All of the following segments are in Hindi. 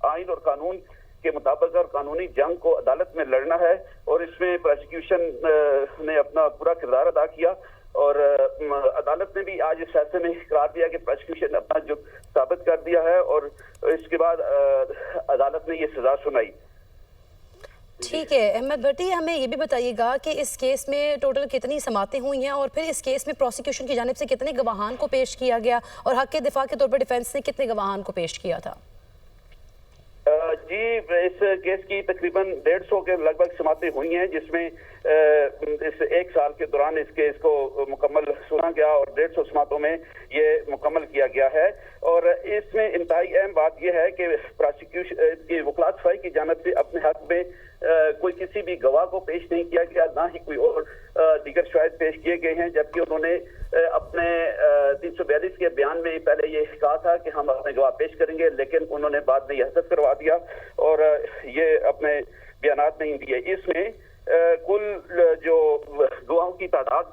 आइन और कानून के मुताबिक और कानूनी जंग को अदालत में लड़ना है, और इसमें प्रोसिक्यूशन ने अपना पूरा किरदार अदा किया। और अदालत ने भी आज इस फैसले में करार दिया कि प्रोसिक्यूशन अपना जो साबित कर दिया है, और इसके बाद अदालत ने ये सजा सुनाई। ठीक है अहमद भट्टी, हमें ये भी बताइएगा कि इस केस में टोटल कितनी समातें हुई हैं और फिर इस केस में प्रोसिक्यूशन की जानिब से कितने गवाहान को पेश किया गया और हक के दिफा के तौर पर डिफेंस ने कितने गवाहान को पेश किया था? जी, इस केस की तकरीबन 150 के लगभग समातें हुई हैं, जिसमें इस एक साल के दौरान इस केस को मुकम्मल सुना गया और 150 समातों में ये मुकम्मल किया गया है। और इसमें इंतहाई अहम बात यह है कि प्रोसिक्यूशन की वकालत सफाई की जानिब से अपने हक में कोई किसी भी गवाह को पेश नहीं किया गया, ना ही कोई और दीगर शवाहिद पेश किए गए हैं, जबकि उन्होंने अपने 342 के बयान में पहले ये कहा था कि हम अपने गवाह पेश करेंगे, लेकिन उन्होंने बाद में यह हदफ करवा दिया और ये अपने बयान नहीं दिए। इसमें कुल जो गवाहों की तादाद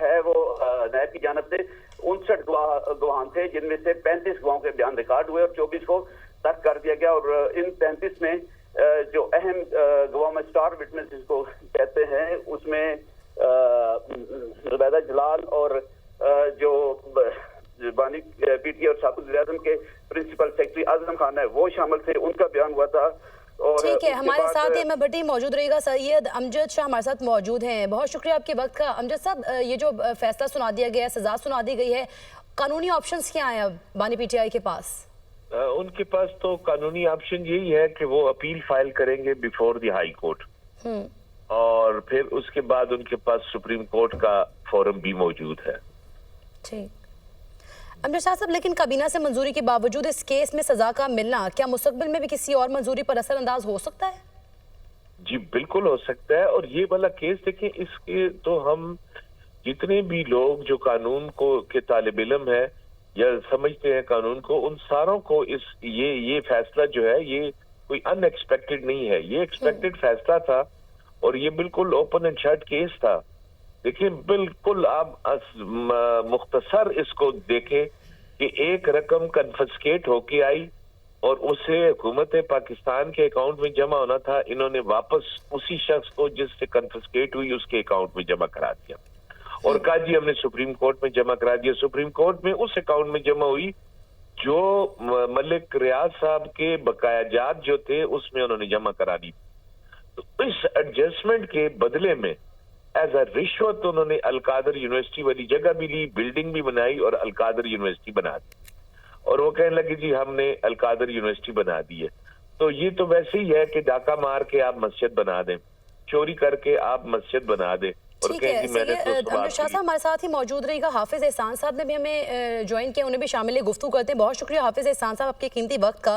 है वो नायब की जानिब से 59 गवाह थे, जिनमें से 35 गवाहों के बयान रिकॉर्ड हुए और 24 को तर्क कर दिया गया। और इन 35 में जो अहम गवाह में स्टार विटनेस जिसको कहते हैं, उसमें जुबैदा जलाल और जो बानी पीटीआई और साबिक वज़ीर-ए-आज़म के प्रिंसिपल सेक्रेटरी आजम खान है वो शामिल थे, उनका बयान हुआ था। और ठीक है, हमारे साथ अहमद भट्टी मौजूद रहेगा। सैयद अमजद शाह हमारे साथ मौजूद हैं। बहुत शुक्रिया आपके वक्त का। अमजद साहब, ये जो फैसला सुना दिया गया है, सजा सुना दी गई है, कानूनी ऑप्शंस क्या हैं अब बानी पीटीआई के पास? उनके पास तो कानूनी ऑप्शन यही है कि वो अपील फाइल करेंगे बिफोर द हाई कोर्ट, और फिर उसके बाद उनके पास सुप्रीम कोर्ट का फोरम भी मौजूद है। ठीक, अमजद शाह साहब, लेकिन काबीना से मंजूरी के बावजूद इस केस में सजा का मिलना क्या मुस्तकबिल में भी किसी और मंजूरी पर असरअंदाज हो सकता है? जी बिल्कुल हो सकता है। और ये वाला केस देखें, इसके तो हम जितने भी लोग जो कानून को के तालिब इल्म है या समझते हैं कानून को, उन सारों को ये फैसला जो है ये कोई अनएक्सपेक्टेड नहीं है, ये एक्सपेक्टेड फैसला था और ये बिल्कुल ओपन एंड शट केस था। देखिए, बिल्कुल आप मुख्तसर इसको देखें कि एक रकम कन्फिस्केट होके आई और उसे हुकूमत पाकिस्तान के अकाउंट में जमा होना था, इन्होंने वापस उसी शख्स को जिससे कन्फिस्केट हुई उसके अकाउंट में जमा करा दिया और कहा जी हमने सुप्रीम कोर्ट में जमा करा दिया। सुप्रीम कोर्ट में उस अकाउंट में जमा हुई जो मलिक रियाज साहब के बकायाजात जो थे उसमें उन्होंने जमा करा दी। तो इस एडजस्टमेंट के बदले में एज अ रिश्वत उन्होंने अलकादर यूनिवर्सिटी वाली जगह भी ली, बिल्डिंग भी बनाई और अलकादर यूनिवर्सिटी बना दी और वो कहने लगे जी हमने अलकादर यूनिवर्सिटी बना दी है। तो ये तो वैसे ही है कि डाका मार के आप मस्जिद बना दें, चोरी करके आप मस्जिद बना दें। ठीक है, अमजद शाह साहब हमारे साथ ही मौजूद रहेगा। हाफिज एहसान साहब ने भी हमें ज्वाइन किया, उन्हें भी शामिल गुफ्तगू करते हैं। बहुत शुक्रिया हाफिज एहसान साहब आपके कीमती वक्त का।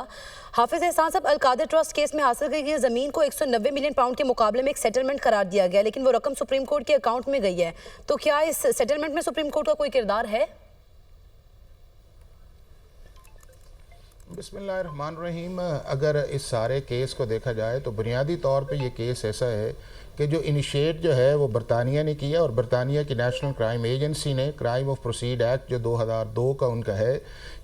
हाफिज एहसान साहब, अलकादर ट्रस्ट केस में हासिल की गई ज़मीन को 190 मिलियन पाउंड के मुकाबले में एक सेटलमेंट करार दिया गया, लेकिन वो रकम सुप्रीम कोर्ट के अकाउंट में गई है, तो क्या इस सेटलमेंट में सुप्रीम कोर्ट का कोई किरदार है? बिस्मिल्लाहिर्रहमानिर्रहीम। अगर इस सारे केस को देखा जाए तो बुनियादी तौर पे ये केस ऐसा है कि जो इनिशिएट जो है वो बरतानिया ने किया और बरतानिया की नेशनल क्राइम एजेंसी ने क्राइम ऑफ प्रोसीड एक्ट जो 2002 का उनका है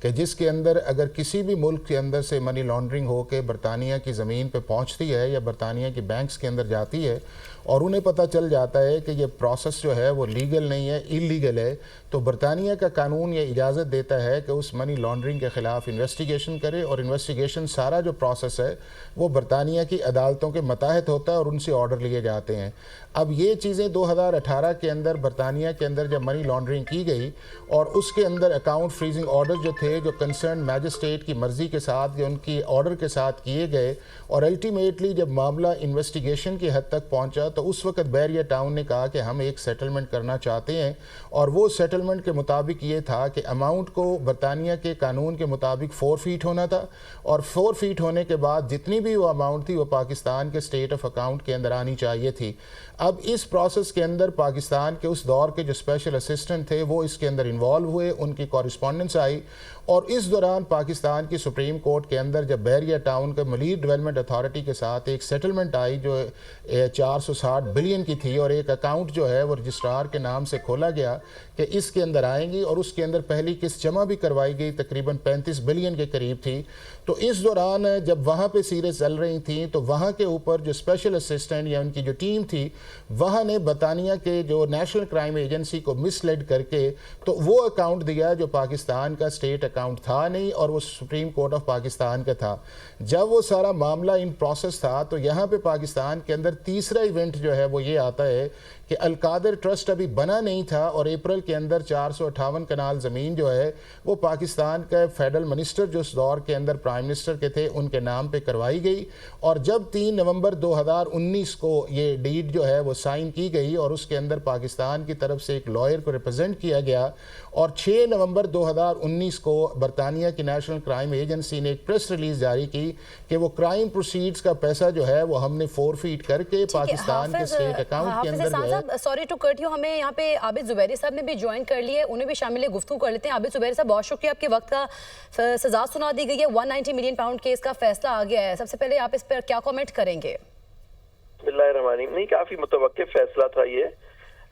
कि जिसके अंदर अगर किसी भी मुल्क के अंदर से मनी लॉन्ड्रिंग हो के बरतानिया की ज़मीन पे पहुंचती है या बरतानिया की बैंक्स के अंदर जाती है और उन्हें पता चल जाता है कि ये प्रोसेस जो है वो लीगल नहीं है, इलीगल है, तो बरतानिया का कानून ये इजाज़त देता है कि उस मनी लॉन्ड्रिंग के ख़िलाफ़ इन्वेस्टिगेशन करे और इन्वेस्टिगेशन सारा जो प्रोसेस है वो बरतानिया की अदालतों के मताहत होता है और उनसे ऑर्डर लिए जाते हैं। अब ये चीज़ें 2018 के अंदर बरतानिया के अंदर जब मनी लॉन्ड्रिंग की गई और उसके अंदर अकाउंट फ्रीजिंग ऑर्डर जो थे जो कंसर्न मैजिस्ट्रेट की मर्ज़ी के साथ या उनकी ऑर्डर के साथ किए गए और अल्टीमेटली जब मामला इन्वेस्टिगेशन की हद तक पहुंचा तो उस वक्त बैरिया टाउन ने कहा कि हम एक सेटलमेंट करना चाहते हैं और वो सेटलमेंट के मुताबिक ये था कि अमाउंट को बरतानिया के कानून के मुताबिक 4 फीट होना था और 4 फीट होने के बाद जितनी भी वो अमाउंट थी वो पाकिस्तान के स्टेट ऑफ अकाउंट के अंदर आनी चाहिए थी। अब इस प्रोसेस के अंदर पाकिस्तान के उस दौर के जो स्पेशल असिस्टेंट थे वो इसके अंदर इन्वॉल्व हुए, उनकी कॉरिस्पॉन्डेंस आई और इस दौरान पाकिस्तान की सुप्रीम कोर्ट के अंदर जब बहरिया टाउन के मलीर डेवलपमेंट अथॉरिटी के साथ एक सेटलमेंट आई जो 460 बिलियन की थी, और एक अकाउंट जो है वो रजिस्ट्रार के नाम से खोला गया कि इसके अंदर आएंगी, और उसके अंदर पहली किस्त जमा भी करवाई गई तकरीबन 35 बिलियन के करीब थी। तो इस दौरान जब वहाँ पे सीरें चल रही थी तो वहाँ के ऊपर जो स्पेशल असिस्टेंट या उनकी जो टीम थी वहाँ ने बरतानिया के जो नेशनल क्राइम एजेंसी को मिसलेड करके तो वो अकाउंट दिया जो पाकिस्तान का स्टेट अकाउंट था नहीं, और वो सुप्रीम कोर्ट ऑफ पाकिस्तान का था। जब वो सारा मामला इन प्रोसेस था तो यहाँ पे पाकिस्तान के अंदर तीसरा इवेंट जो है वो ये आता है कि अलकादर ट्रस्ट अभी बना नहीं था, और अप्रैल के अंदर 458 कनाल ज़मीन जो है वो पाकिस्तान का फेडरल मिनिस्टर जो उस दौर के अंदर प्राइम मिनिस्टर के थे उनके नाम पे करवाई गई। और जब 3 नवंबर 2019 को ये डीड जो है वो साइन की गई और उसके अंदर पाकिस्तान की तरफ से एक लॉयर को रिप्रेजेंट किया गया, और 6 नवंबर 2019 को बरतानिया की नेशनल क्राइम एजेंसी ने एक प्रेस रिलीज जारी की कि वो क्राइम प्रोसीड्स का पैसा जो है वो हमने फोरफीट करके पाकिस्तान के स्टेट अकाउंट के अंदर जो है। सॉरी टू कट यू, हमें यहाँ पे आबिद जुबैरी साहब ने भी ज्वाइन कर लिया है, उन्हें भी शामिल गुफ्तगू कर लेते हैं। आबिद जुबैरी साहब बहुत शुक्रिया, आपके वक्त का सजा सुना दी गई है, 190 मिलियन पाउंड केस का फैसला आ गया है। सबसे पहले आप इस पर क्या कमेंट करेंगे? नहीं, काफी मुतवक्किल फैसला था ये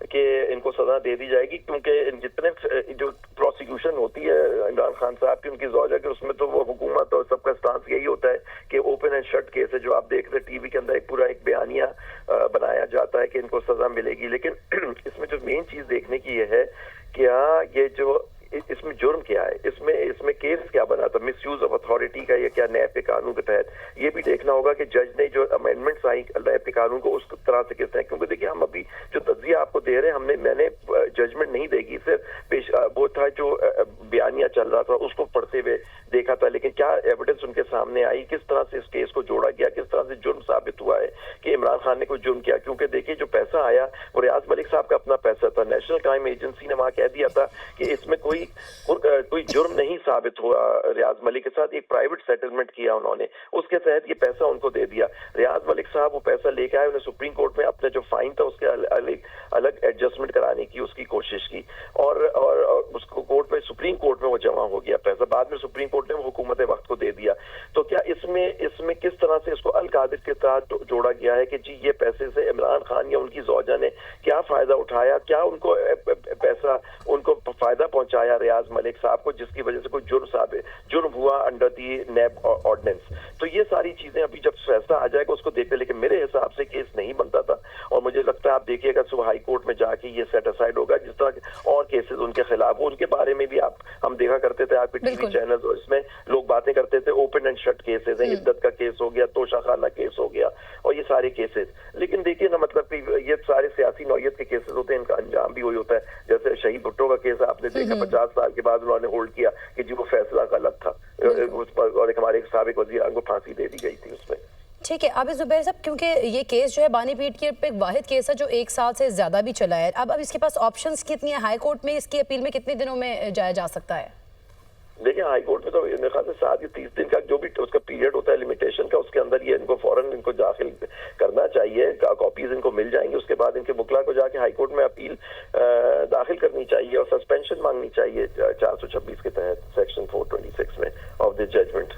कि इनको सजा दे दी जाएगी, क्योंकि जितने जो प्रोसिक्यूशन होती है इमरान खान साहब की, उनकी ज़ौजा के, उसमें तो वो हुकूमत और सबका स्टांस यही होता है कि ओपन एंड शट केस है। जो आप देख रहे हैं टीवी के अंदर एक पूरा एक बयानिया बनाया जाता है कि इनको सजा मिलेगी, लेकिन इसमें जो मेन चीज देखने की ये है क्या ये जो इसमें जुर्म क्या है, इसमें केस क्या बना था, मिसयूज ऑफ अथॉरिटी का, या क्या नैब के कानून के तहत। ये भी देखना होगा कि जज ने जो अमेंडमेंट्स आई नैब के कानून को उस तरह से किस तरह, क्योंकि देखिए हम अभी जो तज्जिया आपको दे रहे हैं मैंने जजमेंट नहीं देगी, सिर्फ वो था जो बयानिया चल रहा था उसको पढ़ते हुए देखा था, लेकिन क्या एविडेंस उनके सामने आई, किस तरह से इस केस को जोड़ा गया, किस तरह से जुर्म साबित हुआ है कि इमरान खान ने कोई जुर्म किया। क्योंकि देखिए जो पैसा आया वो रियाज मलिक साहब का अपना पैसा था। नेशनल क्राइम एजेंसी ने वहां कह दिया था कि इसमें कोई जुर्म नहीं साबित हुआ। रियाज मलिक के साथ एक प्राइवेट सेटलमेंट किया उन्होंने, उसके तहत ये पैसा उनको दे दिया। रियाज मलिक साहब वो पैसा लेके आए, उन्हें सुप्रीम कोर्ट में अपने जो फाइन था उसके अलग एडजस्टमेंट कराने की उसकी कोशिश की, और उसको कोर्ट में, सुप्रीम कोर्ट में वो जमा हो गया पैसा। बाद में सुप्रीम कोर्ट ने वो हुकूमत वक्त को दे दिया। तो क्या इसमें किस तरह से इसको अल कादिर के साथ जोड़ा गया है कि जी ये पैसे से इमरान खान या उनकी ज़ौजा ने क्या फायदा उठाया, क्या उनको पैसा उनको फायदा पहुंचाया रियाज मलिक साहब को, जिसकी वजह से कोई जुर्म हुआ अंडर दी नैब ऑर्डिनेंस। तो ये सारी चीजें अभी जब फैसला आ जाएगा उसको देखते, लेकिन मेरे हिसाब से केस नहीं बनता था, और मुझे लगता है आप देखिएगा सुबह हाई कोर्ट में जाके ये सेट असाइड होगा। जिस तरह और केसेस उनके खिलाफ हो, उनके बारे में भी हम देखा करते थे आपके टीवी चैनल, और इसमें लोग बातें करते थे ओपन एंड शट केसेस हैं, इद्दत का केस हो गया, तोशा खाना केस हो गया, और ये सारे केसेस। लेकिन देखिए ना, मतलब कि ये सारे सियासी नौयत के केसेस होते हैं, इनका अंजाम भी वही होता है। जैसे शहीद भुट्टो का केस आपने देखा, 50 साल के बाद उन्होंने होल्ड किया कि जी वो फैसला गलत था, उस पर, और एक हमारे साबिक वज़ीर को फांसी दे दी गई थी उसमें। ठीक है आबिद जुबैर साहब, क्योंकि ये केस जो है बानी पीट के एक वाहिद केस है जो 1 साल से ज्यादा भी चला है, अब इसके पास ऑप्शंस कितनी है? हाई कोर्ट में इसकी अपील में कितने दिनों में जाया जा सकता है? देखिए हाई कोर्ट में तो मेरे ख्याल से 7 या 30 दिन का जो भी उसका पीरियड होता है लिमिटेशन का, उसके अंदर ये इनको फौरन इनको दाखिल करना चाहिए, कॉपीज इनको मिल जाएंगी। उसके बाद इनके मुकला को जाके हाई कोर्ट में अपील दाखिल करनी चाहिए और सस्पेंशन मांगनी चाहिए 426 के तहत सेक्शन 426 में ऑफ दिस जजमेंट।